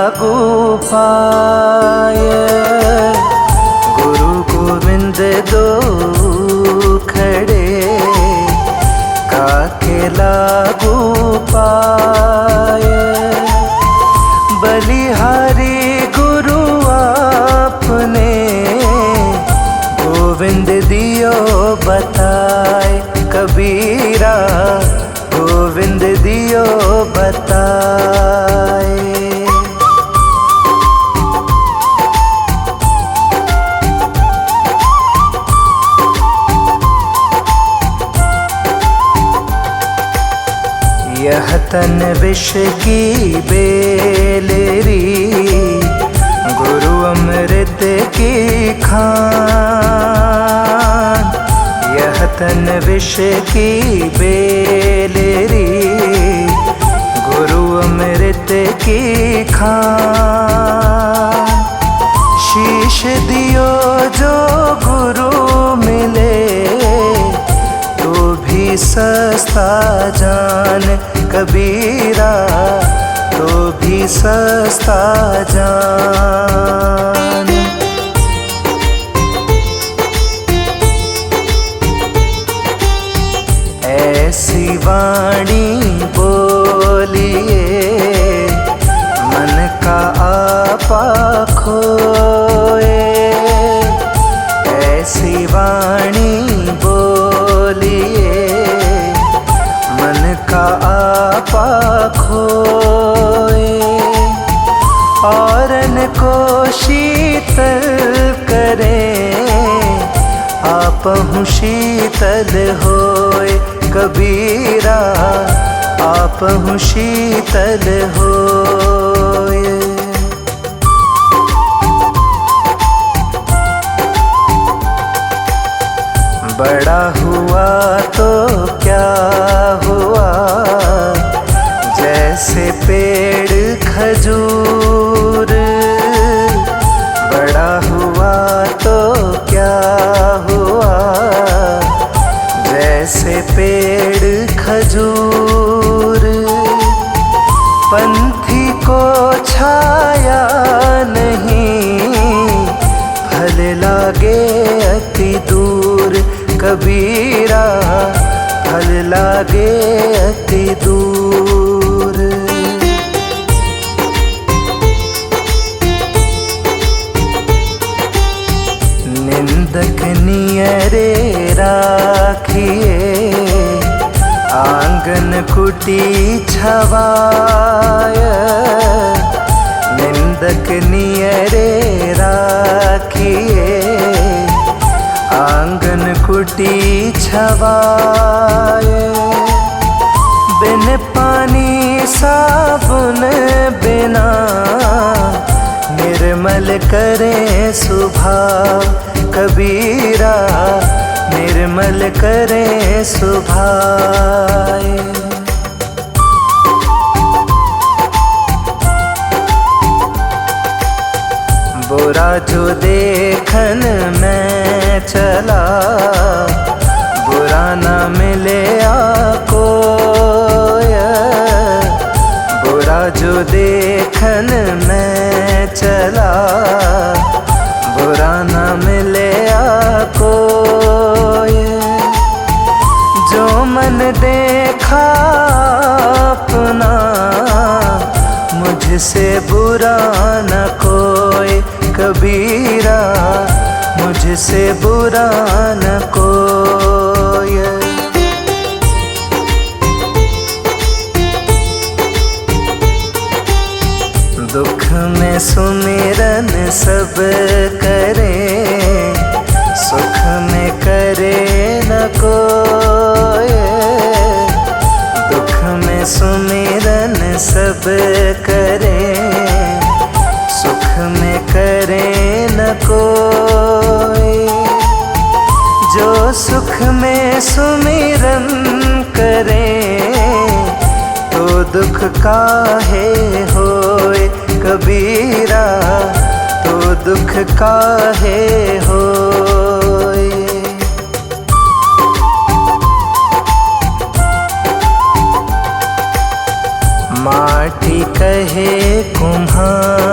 लागू पाय। गुरु गोविंद दो खड़े काके लागू पाय। बलिहारी गुरु आपने गोविंद दियो बताए। कबीरा गोविंद दियो बताए। यह तन विष की बेलेरी गुरु अमृत की खान। यह तन विष की बेलेरी गुरु अमृत की खान। शीश दियो जो गुरु मिले तो भी सस्ता जान। कबीरा तो भी सस्ता जान। ऐसी वाणी बोलिए मन का आपा खोए। ऐसी वाणी बोलिए मन का आपा खोए। औरन को शीतल करें आपहु शीतल होए। कबीरा आपहु शीतल होए। बड़ा हुआ तो क्या हुआ जैसे पेड़ खजूर। बड़ा हुआ तो क्या हुआ जैसे पेड़ खजूर। पंथी को छाया नहीं फल लागे अति दूर। कबीरा फल लागे अति दूर। निंदक नियरे राखिए आंगन कुटी छवाय। निंदक नियरे राखिए आंगन कुटी छवाय। बिन पानी साबुन बिना निर्मल करें स्वभाव। कबीरा निर्मल करें स्वभाव। बुरा जो देखन मैं चला बुरा न मिले कोय। बुरा जो देखन मैं चला बुरा न मिले कोय। जो मन देखा अपना मुझसे बुरा न कोई। कबीरा मुझसे बुरा न कोई। दुख में सुमिरन सब करें सुख में करे न कोई। दुख में सुमिरन सब करें सुख में करे न कोई। जो सुख में सुमिरन करे तो दुख काहे होए। कबीरा तो दुख काहे होए। माटी कहे कुम्हार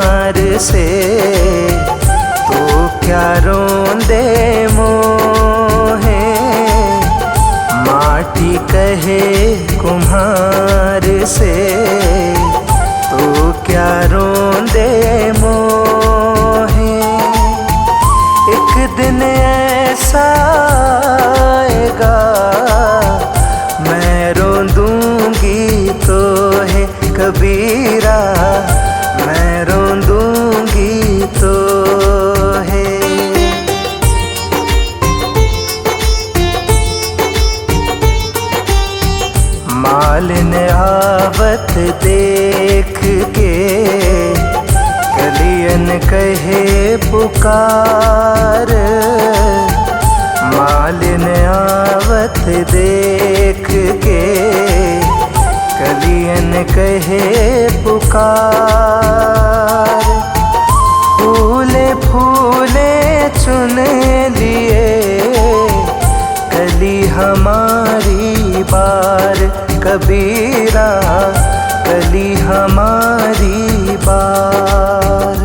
कहे पुकार, मालिन आवत देख के कलियन कहे पुकार। फूले फूले चुन लिए कली हमारी बार, कबीरा कली हमारी बार।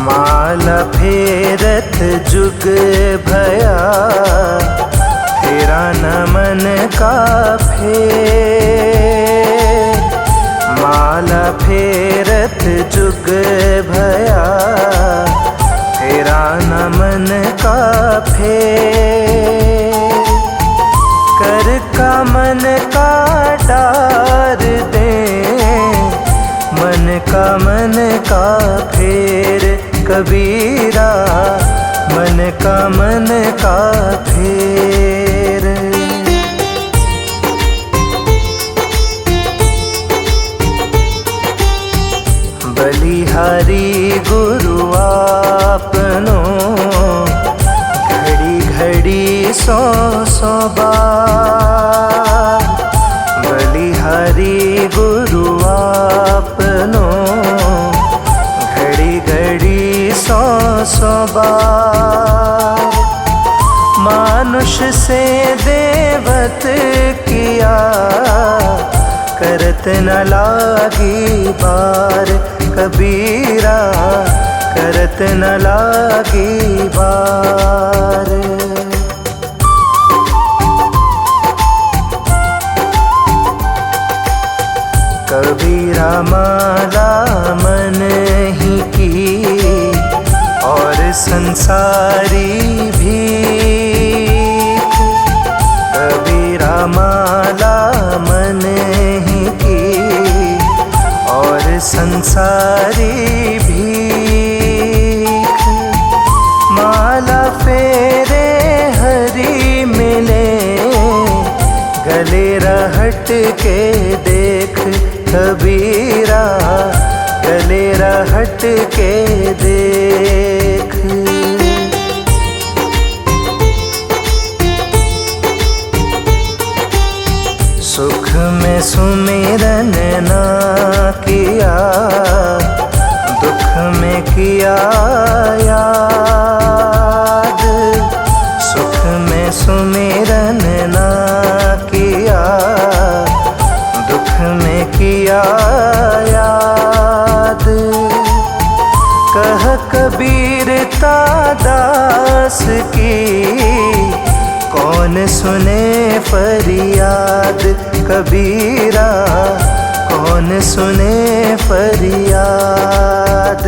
माला फेरत जुग भया, फेरा न मन का फेर। माला फेरत जुग भया, फेरा न मन का फेर। कर का मन का डार दे, मन का फेर कबीरा, मन का फेर। बलिहारी गुरु आपनो, घड़ी घड़ी सौ सौ बार। बलिहारी गुरु आपनो, घड़ी घड़ी सौ सौ बार। मानुष से देवत किया, करत न लागी बार, कबीरा करत न लागी बार। कबीरा माला मन ही की, और संसारी भीख। कबीरा माला मन ही की, और संसारी भीख। माला फेरे हरि मिले, गले रहट के देख कबीरा, गले रहट के देख। सुख में सुमिरन ना किया, दुख में किया याद। सुख में सुमिरन ना किया, दुख में किया याद। कह कबीरता दास की, कौन सुने फरियाद, कबीरा कौन सुने फरियाद।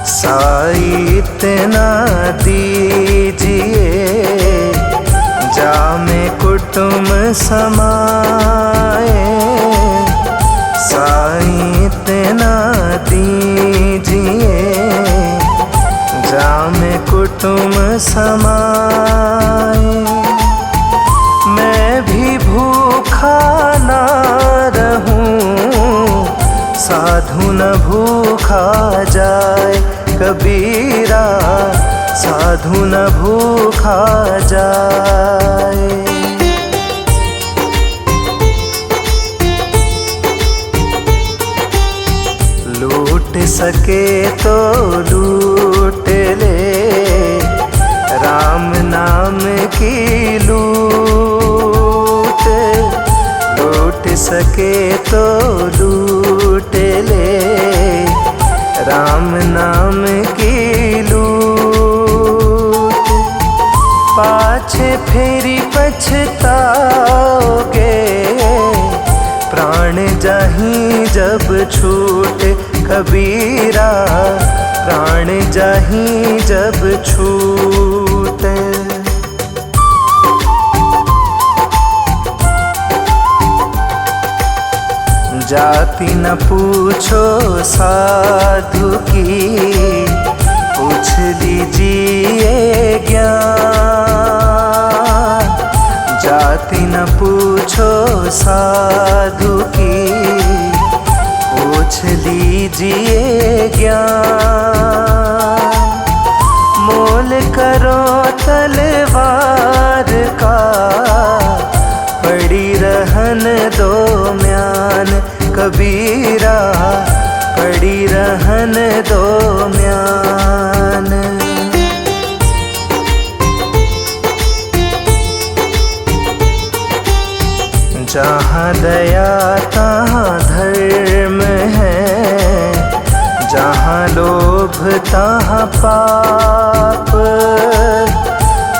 साई इतना दीजिए, जामे कुटुम समाए। साई इतना दीजिए, जामे कुटुम समाए। मैं भी भूखा ना रहूं, साधु न भूखा जाए, कबीरा साधु न भूखा जाए। लूट सके तो लूट ले, राम नाम की लूट। लूट सके तो लूट ले, राम नाम की लूट। पाछे फेरी पछताओगे, प्राण जाहीं जब छूट, कबीरा प्राण जाहीं जब छूट। जाति न पूछो साधु की, पूछ लीजिए दीजिए ज्ञान। मोल करो तलवार का, पड़ी रहन दो म्यान कबीरा, पड़ी रहन दो म्यान। जहाँ दया तहाँ धर्म है, जहाँ लोभ तहाँ पाप।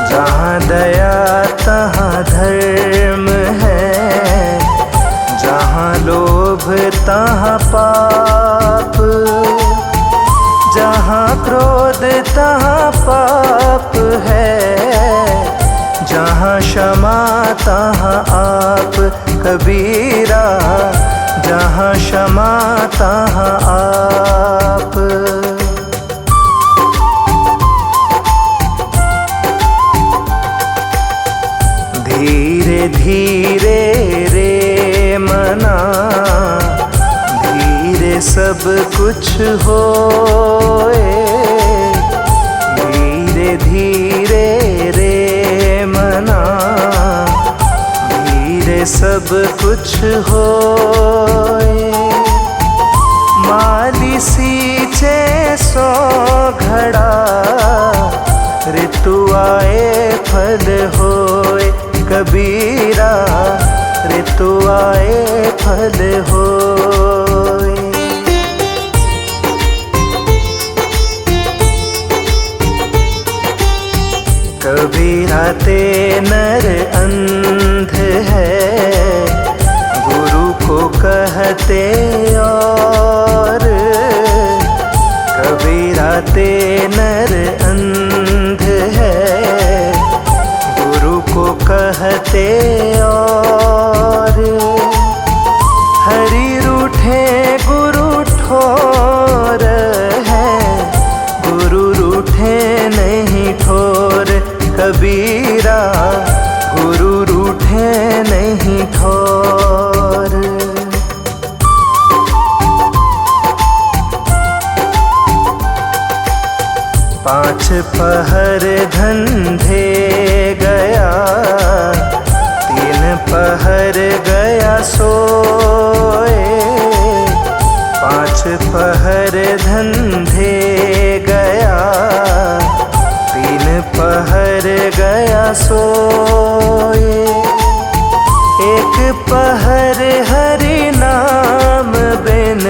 जहाँ दया तहाँ धर्म है, जहाँ लोभ तहाँ पाप। जहाँ क्रोध तहाँ पाप है, जहाँ क्षमा तहाँ आप कबीरा, जहाँ क्षमा तहाँ आप। धीरे धीरे रे मना, धीरे सब कुछ होए। धीरे धीरे रे मना, धीरे सब कुछ होए। माली सींचे सो घड़ा, ऋतु आए फल होए कबीरा, ऋतु आए फल होए। कबीरा ते नर अंध है, गुरु को कहते और। कबीरा ते नर अंध है, गुरु को कहते और। हरि रूठे गुरु ठोर है, गुरु रूठे नहीं ठोर कबीरा, गुरु रूठे नहीं ठोर। पांच पहर धंधे गया, तीन पहर गया सोए। पांच पहर धंधे गया, तीन पहर गया सोए। एक पहर हरि नाम बिन,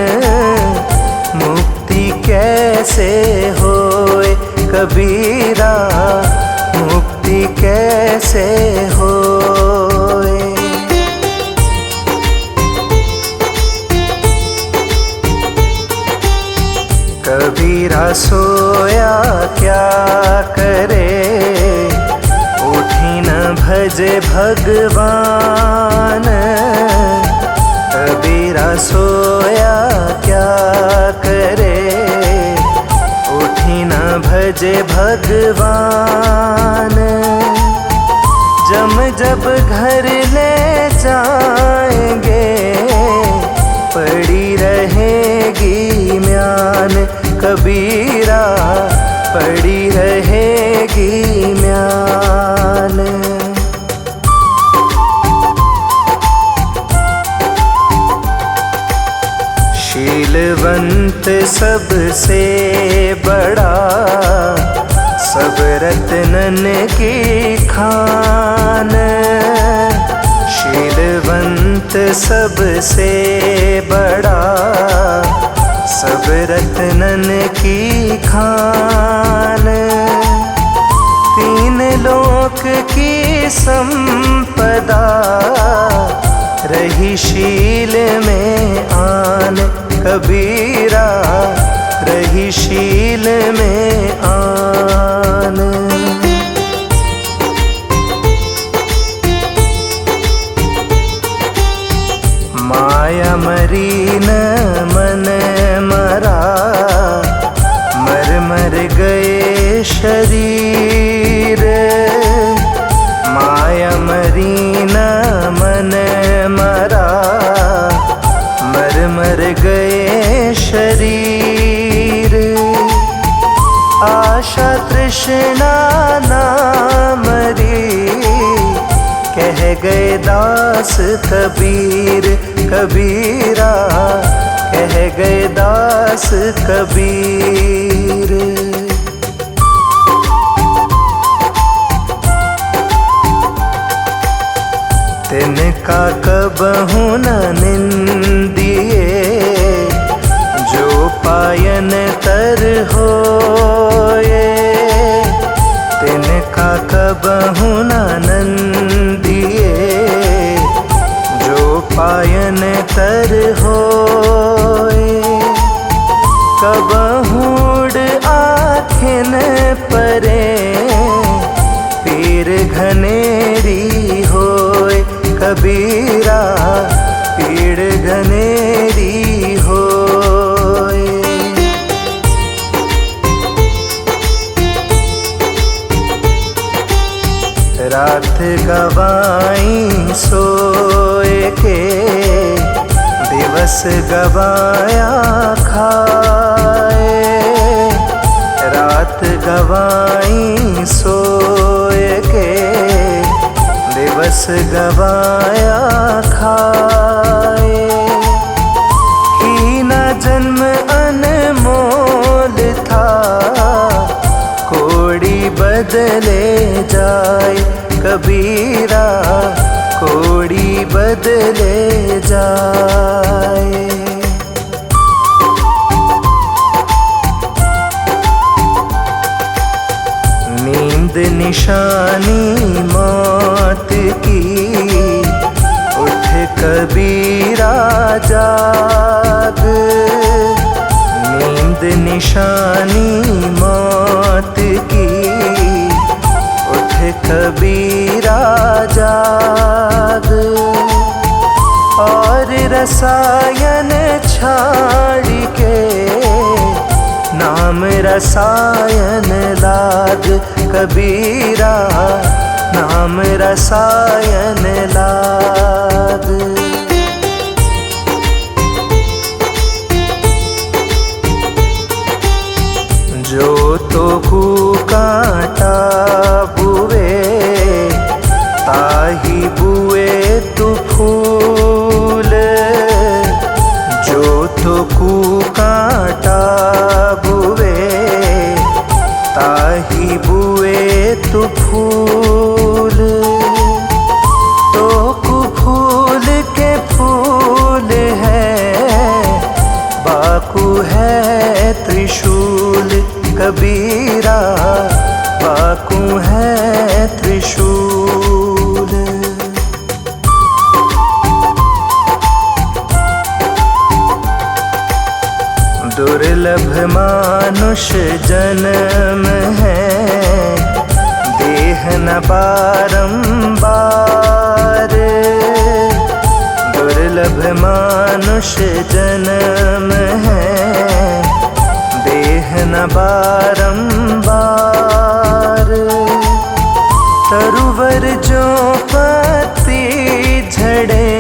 मुक्ति कैसे होए कबीरा, मुक्ति कैसे होए। कबीरा सोया क्या करे, उठी न भजे भगवान। कबीरा सोया क्या करे, उठी न भजे भगवान। जम जब घर ले जाएंगे, पड़ी रहेगी म्यान कबीरा, पड़ी रहेगी म्यान। शीलवंत सबसे बड़ा, सब रत्नन की खान। शीलवंत सबसे बड़ा, सब रत्नन की खान। तीन लोक की संपदा, रही शील में आन कबीरा, रही शील में आन। माया मरी न मन मरा, मर मर गए शरीर। माया मरी न मन मरा, मर मर गए शरीर। तृष्णा नाम री। कह गए दास कबीर कबीरा, कह गए दास कबीर। तिनका कबहु न निंदिए, जो पायन तर होए। तिनका कबहु न नंदिए, जो पायन तर होए। कबहूड़ आँखिन परे, पीर घनेरी होए। कबीरा पीड़ घनेरी होए। रात गवाई सोए के, दिवस गवाया खाए। रात गवाई सोए के, दिवस गवाया खाए। ही न जन्म अनमोल था, कोड़ी बदले जाए। कबीरा कोड़ी बदले जाए। नींद निशानी मौत की, उठ कबीरा जाग। नींद निशानी मौत की, उठ कबीरा जाग। और रसायन छाड़ के, नाम रसायन लाग। कबीरा नाम रसायन लाग। जो तो कांटा बुए, ताही बुए तू फूल। जो तो कांटा बुए, ताही बुए तू फूल। तो फूल के फूल है, बाकू है त्रिशूल। कबीरा बाकू है त्रिशूल। दुर्लभ मानुष जन्म है, देह न बारंबार। दुर्लभ मानुष जन्म है, देह न बारंबार। तरुवर जो पत्ती झड़े,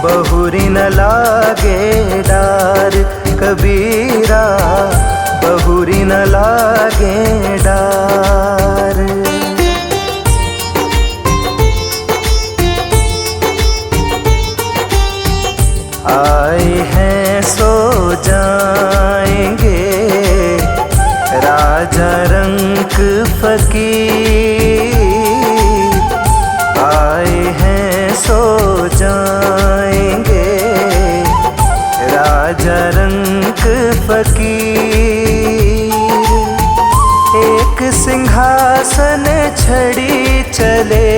बहुरी न लागे डार। कबीरा बहुरी न लागे डार। आए हैं सो जाएंगे, राजा रंक फकीर। आए हैं सो जाएंगे, राजा रंक फकीर। एक सिंहासन छड़ी चले,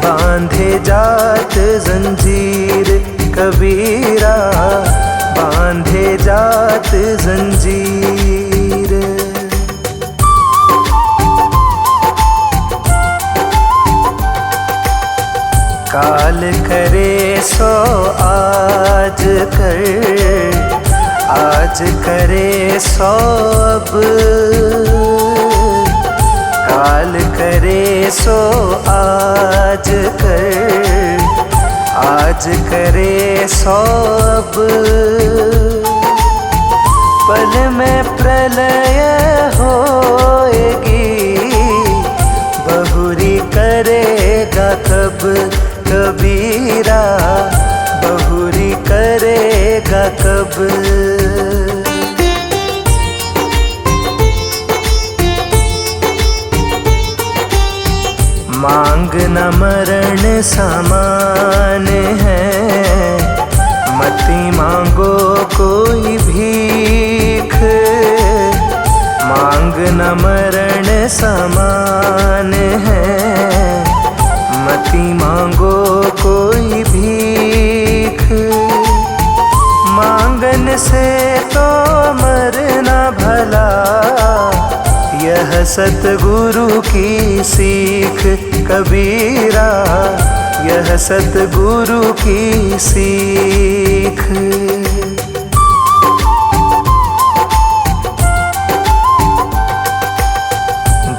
बांधे जात जंजीर। कबीरा बांधे जात जंजीर। काल करे सो आज कर, आज करे सो अब। काल करे सो आज कर, आज करे सो अब। पल में प्रलय हो मांग न मरण समान है, मति मांगो कोई भीख। मांग न मरण समान है, मति मांगो कोई भीख। मांगन से तो मरना भला, यह सतगुरु की सीख। कबीरा यह सतगुरु की सीख।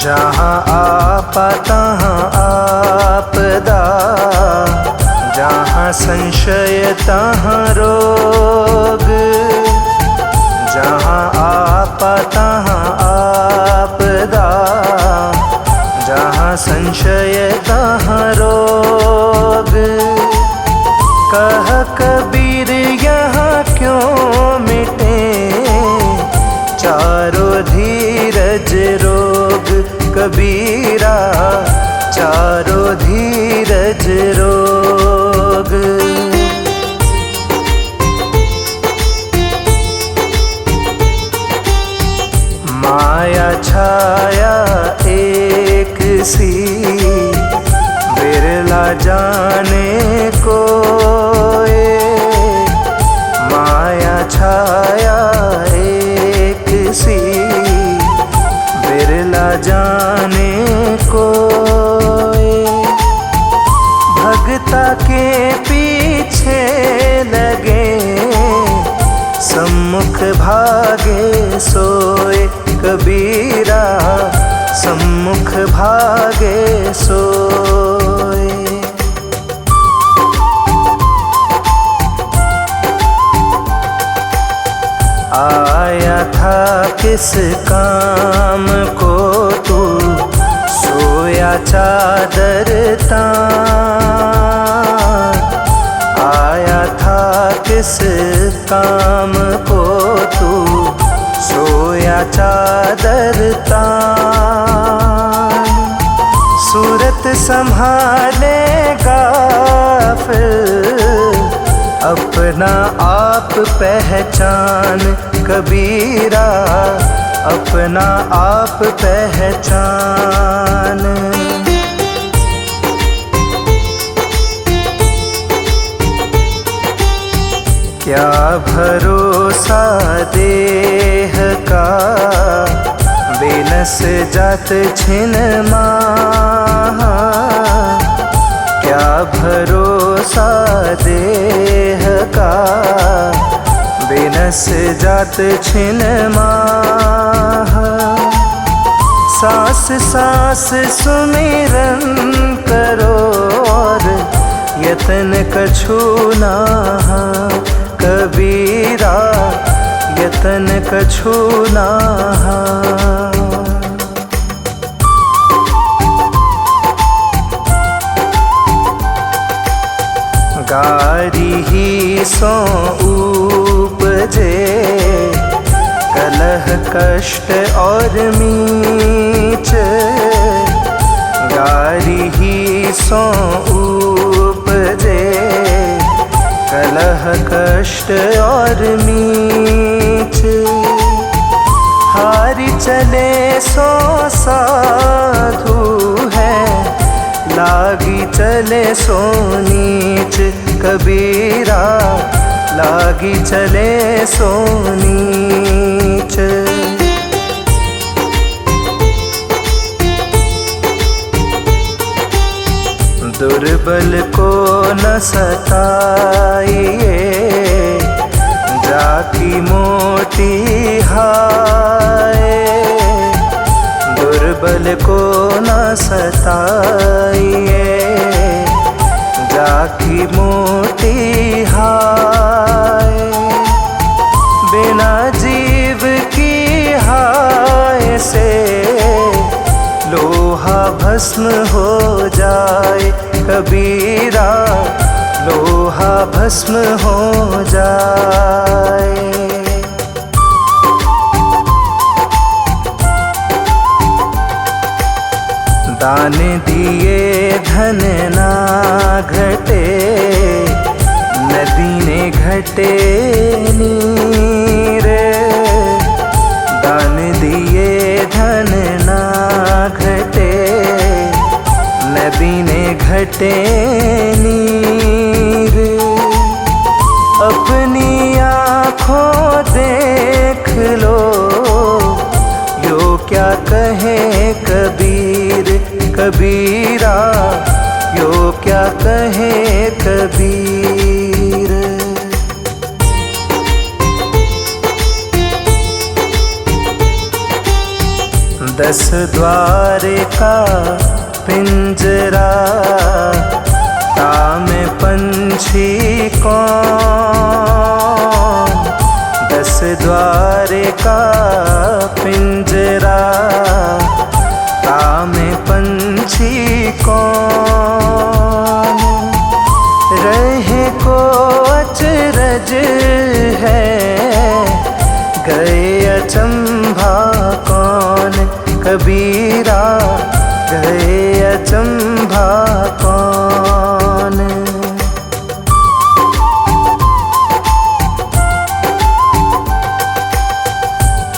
जहाँ आपा तहाँ आपदा, जहाँ संशय तहाँ रोग। जहाँ आपा तहाँ आपदा, जहाँ संशय तहाँ रोग। कह कबीर यहाँ क्यों मिटे, चारों धीरज रोग। कबीरा चारों धीरज रोग। माया छाया एक सी, बिरला जाने कोय। माया छाया एक सी, बिरला जाने कोय। भगता के पीछे लगे, सम्मुख भागे सोए। कबीरा सम्मुख भागे सोए। आया था किस काम को तू, सोया चादर तान। आया था किस काम को तू, सोया चादर तान। सूरत संभालेगा फिर, अपना आप पहचान। कबीरा अपना आप पहचान। क्या भरोसा देह का, बेनस जात छिन माहा। क्या भरोसा देह का, बेनस जात छिन माहा। सांस सांस सुमिरन करो और यतन कछु नाहा। कबीरा यतन कछु नाहा। गारी ही सो उपजे, कलह कष्ट और मीच। गारी ही सो उपजे, कलह कष्ट और मीच। हारी चले सो साधु है, लागी चले सो नीच। कबीरा लागी चले सो नीच। दुर्बल को न सताइए, जाकी मोटी हाय। दुर्बल को न सताइए, जाकी मोटी हाय। बिना जीव की हाय से, लोहा भस्म हो जाए। कबीरा लोहा भस्म हो जाए। दान दिए धन ना घटे, नदी ने घटे नीर। दान दिए धन ना घटे, नदी ने घटे नीर। अपनी आँखों देख लो, यो क्या कहे कबीर कबीरा, यो क्या कहे कबीर। 10 द्वार का पिंजरा, ताम पंछी कौन। 10 द्वार का पिंजरा, ताम पंछी कौन। रहे को अचरज है, गए अचंभा कौन कबीरा, गए अचंभा कौन।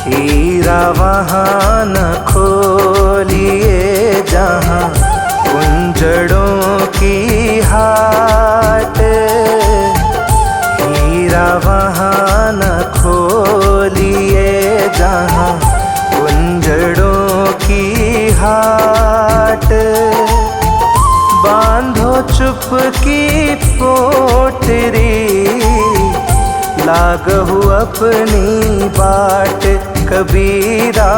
हीरा वहाँ न खोलिए जहाँ कुंजड़ों की हाट। हीरा वहाँ न खोलिए जहाँ कुंजड़ों की हाट। बांधो चुप की पोटरी, लागहु अपनी बाट कबीरा,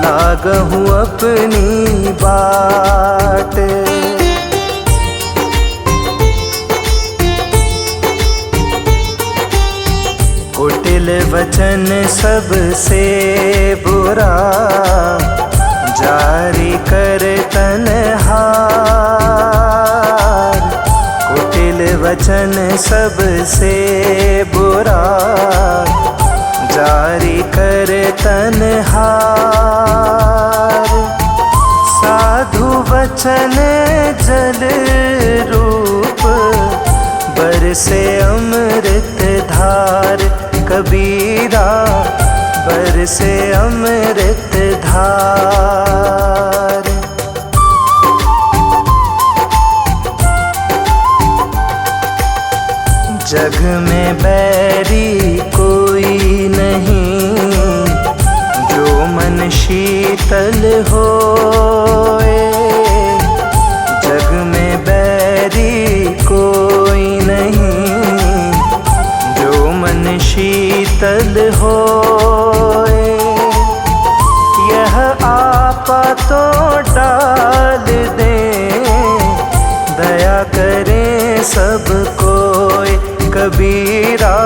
लागहु अपनी बाट। कुटिल वचन सबसे बुरा, जारी कर तन्हार। कुटिल वचन सबसे बुरा, जारी कर तन्हार। साधु वचन जल रूप, बरसे अमृत धार कबीरा, बरसे अमृत धार। जग में बैरी कोई नहीं, जो मन शीतल होए। जग में बैरी कोई नहीं, जो मन शीतल होए। यह आपा तो डाल दे, दया करें सब कोई कबीरा,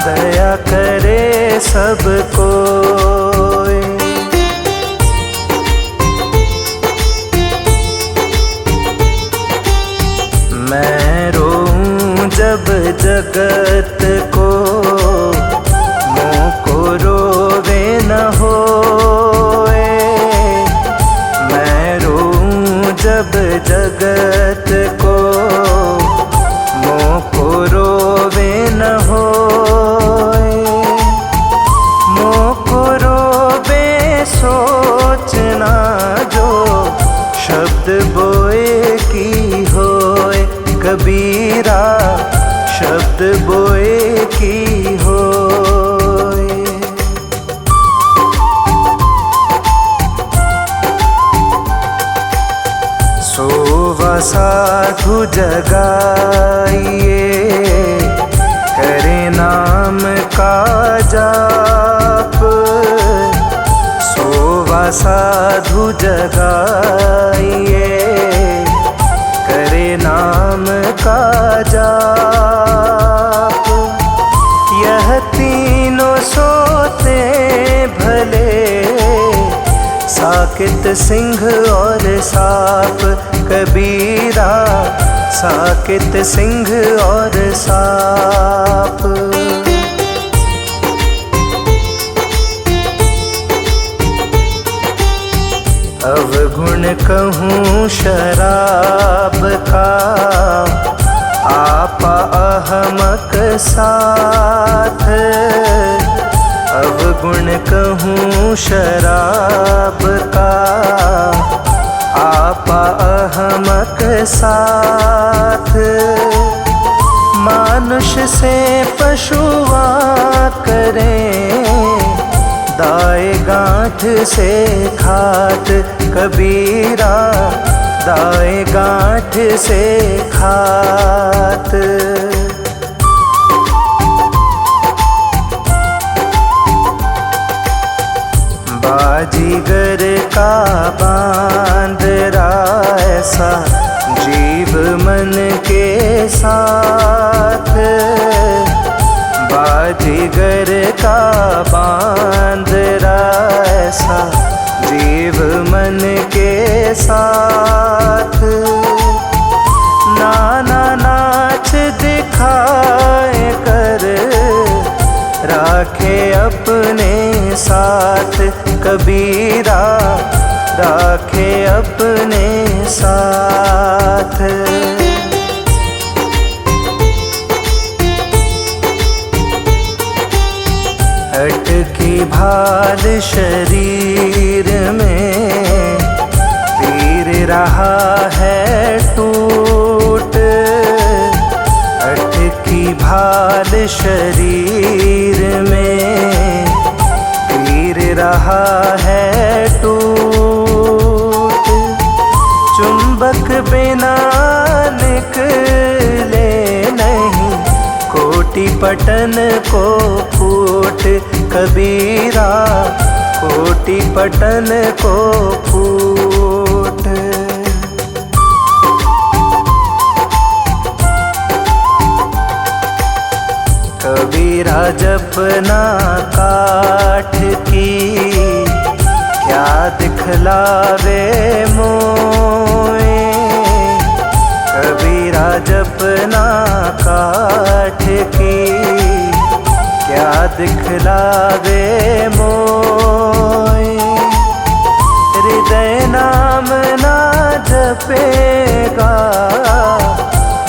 दया करे सब कोई। मैं रोऊं जब जगत को, मोको रोवे न होए। मैं रोऊं जब जगत को, मोको रोवे न होए। मोको रोवे सोचना, जो शब्द बोए की होए कबीरा, शब्द बोए की होए। सोवा साधु जगाइए, करे नाम का जाप। सोवा साधु जगाइए, करे नाम का जाप। यह तीनों सोते भले, साकित सिंह और साप कबीरा, साकेत सिंह और साप। अवगुण कहूँ शराब का, आपा अहमक साथ। अवगुण कहूँ शराब का, आपा अहमक साथ। मानुष से पशुआ करें, दाए गांठ से खात। कबीरा दाए गांठ से खात। बाजीगर का बांदरा ऐसा, जीव मन के साथ। बाजीगर का बांदरा ऐसा, जीव मन के साथ। नाना नाच दिखाए कर, राखे अपने साथ। कबीरा राखे अपने साथ। अटकी भाल शरीर में, पीर रहा है टूट। अटकी भाल शरीर में, पीर रहा है टूट। चुंबक बिना निकले नहीं, कोटि पटन को फूट। कबीरा कोटि पटन को फूट। कबीरा जपना काठ की, क्या दिखलावे मोए। कबीरा जपना काठ की, क्या दिखलावे मोए। हृदय नाम ना जपेगा,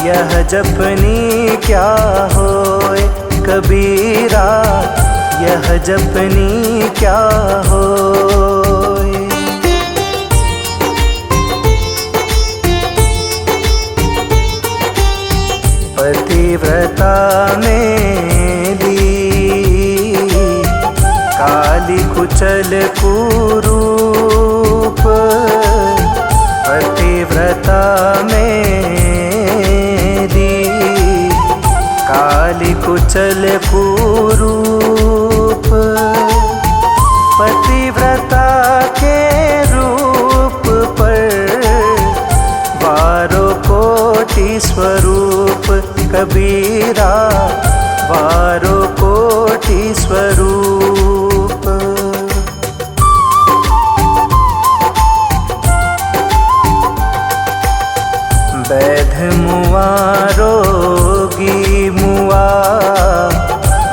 यह जपनी क्या होए। कबीरा यह जपनी क्या होए। पतिव्रता मेली, काली कुचल कुरूप। पतिव्रता मेली, काली कुचल कुरूप। पतिव्रता के रूप पर, बारो कोटि स्वरूप। कबीरा बारो कोटि स्वरूप। वैध मुआ रोगी मुआ,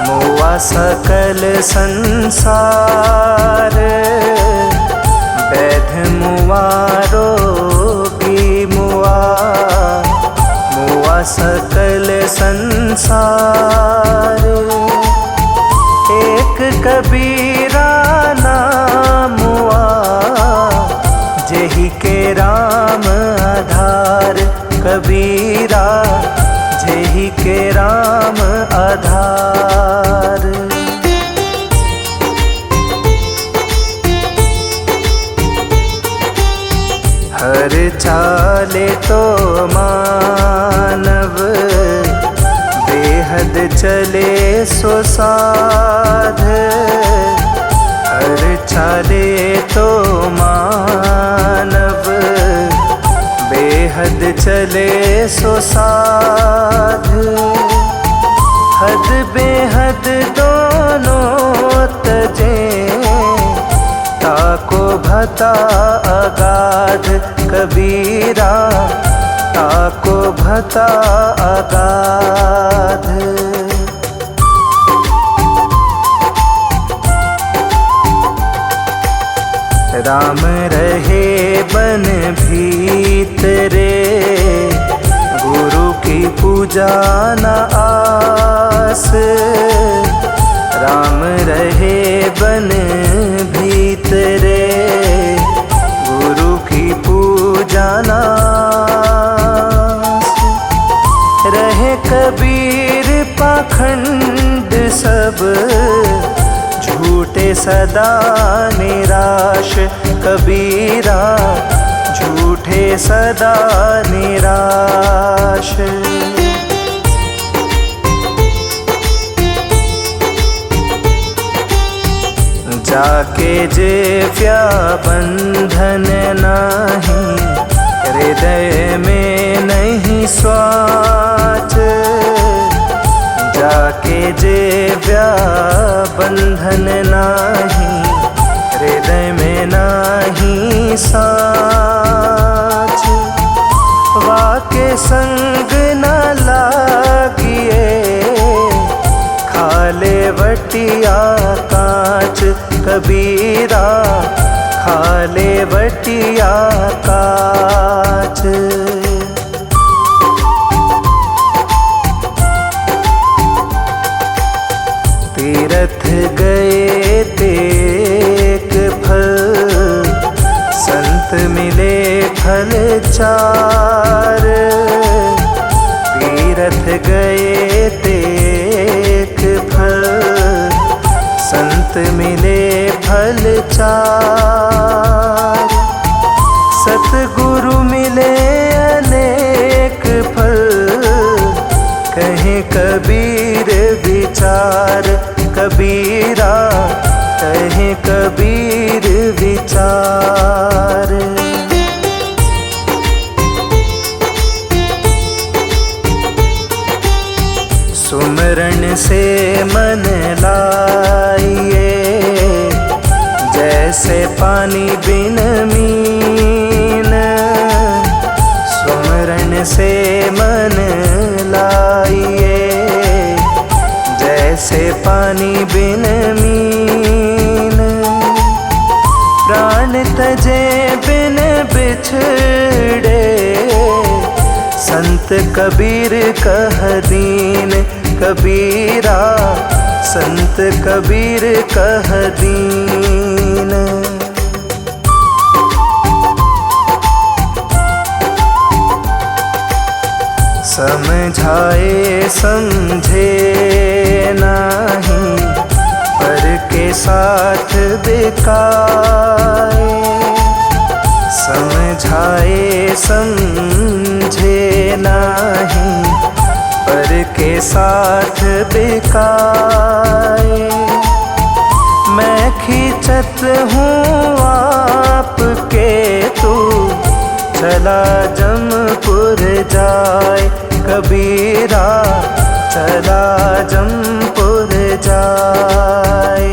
मुआ सकल संसार। वैध मुआ रोगी मुआ, मुआ सकल संसार। एक कबीरा नाम मुआ, जेहि के राम आधार। कबीरा जेहि के राम आधार। हर चाले तो मानव, बेहद चले सो साध। हर चाले तो मानव, बेहद चले सो साध। हद बेहद दोनों तजे, ताको भता अगाध। कबीरा ताको भता अगाध। राम रहे बन भीतरे, गुरु की पूजा न आस। राम रहे बन भीतरे, गुरु की पूजा न आस। रहे कबीर पाखंड सब, झूठे सदा निराश। कबीरा झूठे सदा निराश। जाके जेव्या बंधन नहीं, हृदय में नहीं स्वाच। जाके जेव्या बंधन नाही, हृदय में नाही साच। वाके संग न लागिए, खाले वटिया कांच। कबीरा खाले वटिया कांच। तीरथ गए तेक फल, संत मिले फल चार। तीरथ गए तेक फल, संत मिले फल चार। सतगुरु मिले अनेक फल, कहे कबीर विचार। कबीरा कहे कबीर विचार। सुमरण से मन लाइए, जैसे पानी बिन मीन। सुमरण से मन लाइए, जैसे पानी बिन मीन। प्राण तजे बिन बिछड़े, संत कबीर कह दीन। कबीरा संत कबीर कह दीन। समझाए समझे नहीं, पर के साथ बिकाए। समझाए समझे नहीं, पर के साथ बिकाए। मैं खींचत हूँ आपके, तू चला जमपुर जाए। कबीरा चला जमपुर जाए।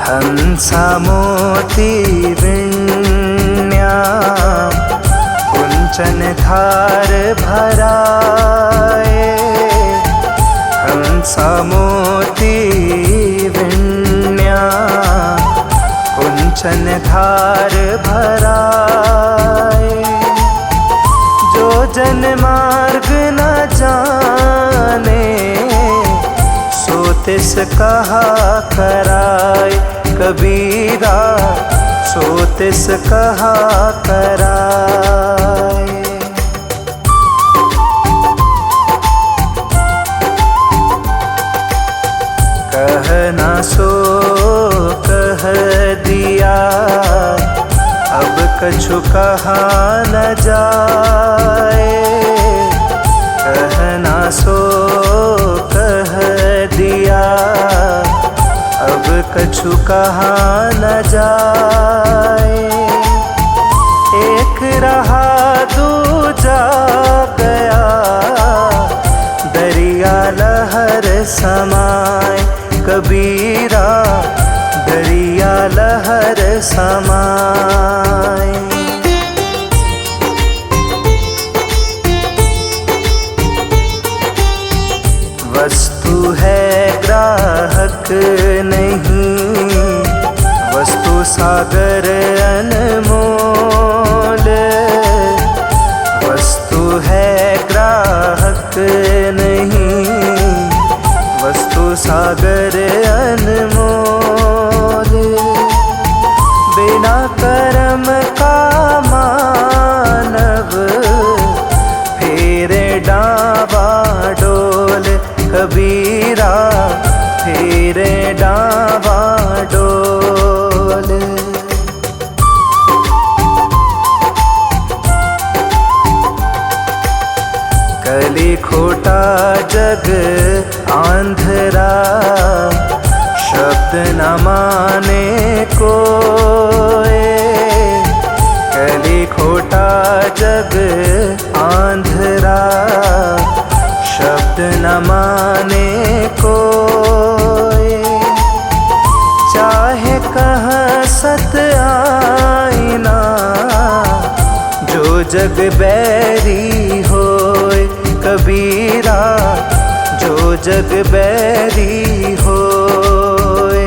हंसा मोती विण्या, कुंचन थार भराए। हंसा मोती विण्या, कुंचन थार भराए। जो जन मार्ग न जाने, सो तिस कहा कराए। कबीरा सो तिस कहा कराए। कहना सो कह दिया, अब कछु कहा न जाए। कहना सो कह दिया, अब कछु कहा न जाए। एक रहा दूजा गया, दरिया लहर समाए। कबीरा दरिया लहर समाए। वस्तु है ग्राहक नहीं, वस्तु सागर अनमोल। वस्तु है ग्राहक नहीं, वस्तु सागर अनमोल। बिना कर्म का मानव फेरे डावाडोल। कबीरा फेरे डावाडोल। कली खोटा जग आंधरा, शब्द न माने कोई। कली खोटा जग आंधरा, शब्द न माने कोई। चाहे कहाँ सत आईना, जो जग बैरी होए। कबीरा जो जग बैरी होए।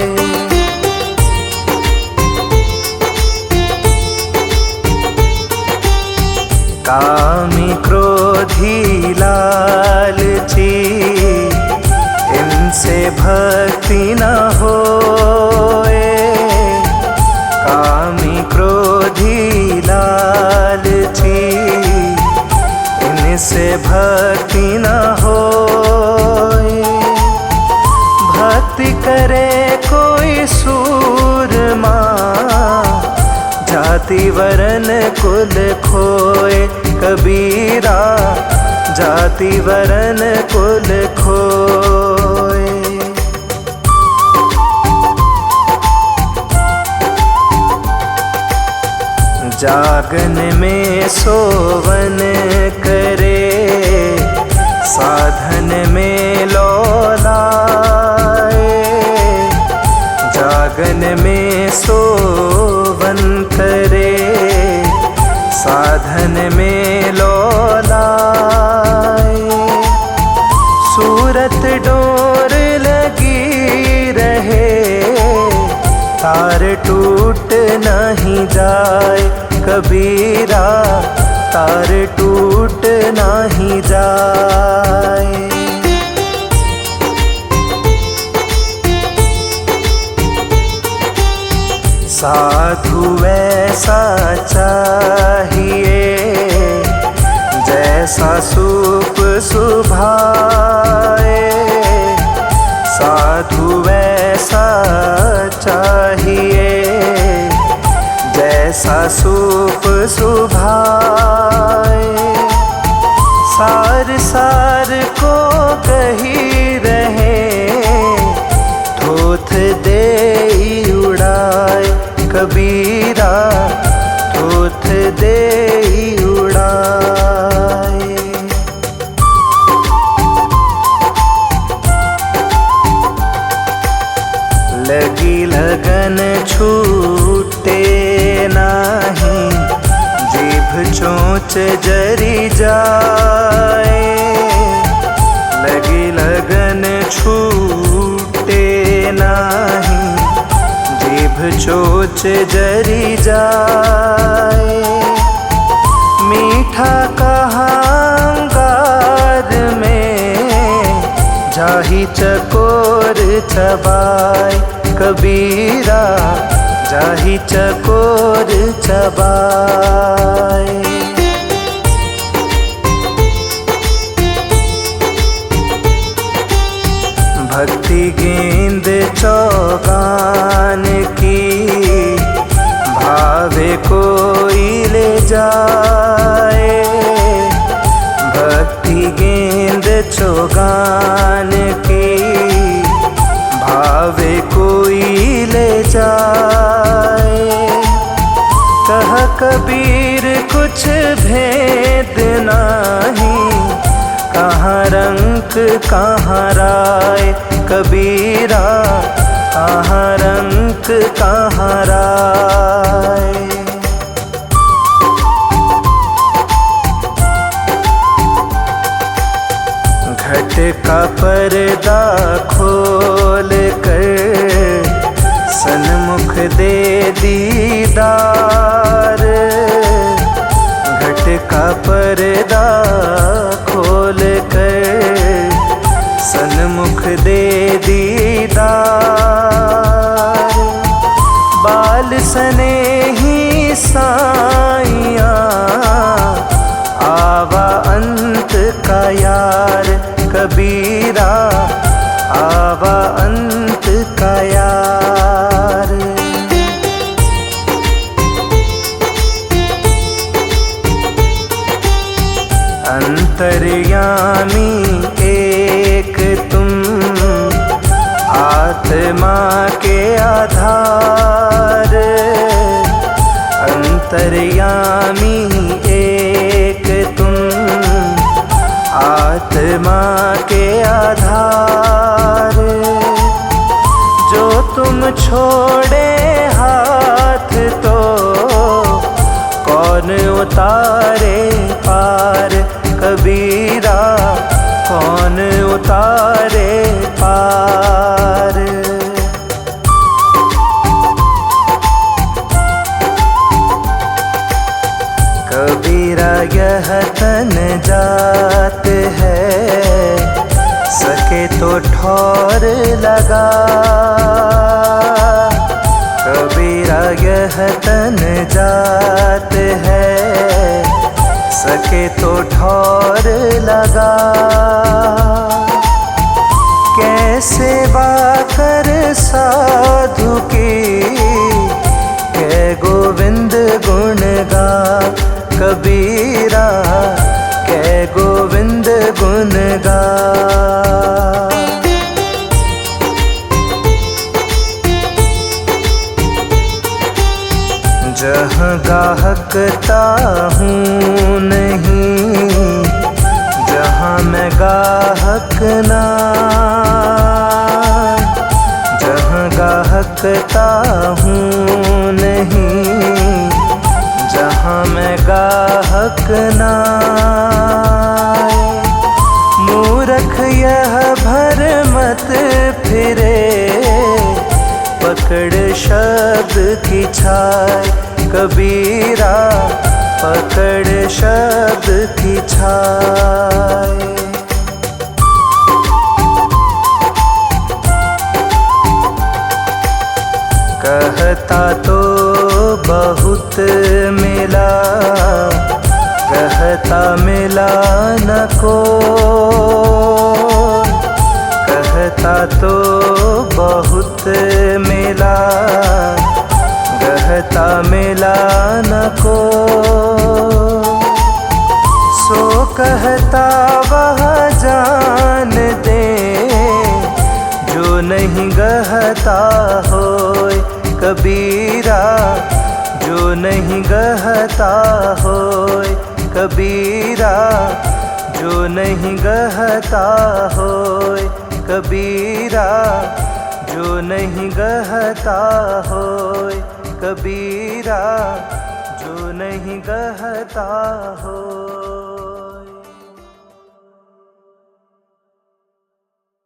कामी क्रोधी लालची, इनसे भक्ति न होए। कामी क्रोधी लालची, इनसे भक्ति न होए। भक्ति करे कोई सूरमा, जाति वरन कुल खोए। कबीरा जाति वरन कुल खोए। जागन में सोवन करे, साधन में लौलाए। जागन में सोवन करे, साधन में लौलाए। सूरत डोर लगी रहे, तार टूट नहीं जाए। कबीरा तार टूट नहीं जाए। साधु ऐसा चाहिए, जैसा सूप सुभाए। साधु ऐसा चाहिए, जैसा सूप सुभाए। सार सार को कही रहे, थोथ दे उड़ाए। कबीरा थोथ दे उड़ाए। लगी लगन छूटे नहीं, जीभ चोंच जरी जाए। लगी लगन छूटे नहीं, जीभ चोंच जरी जाए। मीठा कहांगार में, जाही चकोर चबाए। कबीरा जाही चकोर चबाए। भक्ति गेंद चौगान की, भावे कोई ले जाए। भक्ति गेंद चौगान की, भावे कोई ले जाए। कह कबीर कुछ भेद नहीं, कहाँ रंग कहाँ राय। कबीरा कहाँ रंग हक कहाँ राय। घट का पर्दा खोल कर सन्मुख दे दीदार। घट का पर्दा खोल कर सन्मुख दे दीदार। बाल सने ही साइयाँ आवा अंत का यार। कबीरा आवा अंत का यार। अंतर्यामी एक तुम आत्मा के आधार। अंतर्यामी एक तुम आत्मा के आधार। जो तुम छोड़े हाथ तो कौन उतारे पार। कबीरा कौन उतारे पार। कबीरा यह तन जात है सके तो ठौर लगा। कबीरा यह तन जात है सके तो ठौर लगा। कैसे बाकर साधु की कै गोविंद गुण गा। कबीरा कै गोविंद गुण गा। जहाँ गाहकता हूँ नहीं जहाँ मैं गाहक ना। जहाँ गाहकता हूँ नहीं जहाँ मैं गाहक ना। मूर्ख यह भरमत फिरे पकड़ शब्द की छाय। कबीरा पकड़ शब्द की छाय। कहता तो बहुत मिला कहता मिला न को। कहता तो बहुत मिला कहता मिला न को। सो कहता वह जान दे जो नहीं गहता होय। कबीरा जो नहीं गहता होय। कबीरा जो नहीं गहता होय। कबीरा जो नहीं गहता होय। कबीरा जो नहीं गहता होय।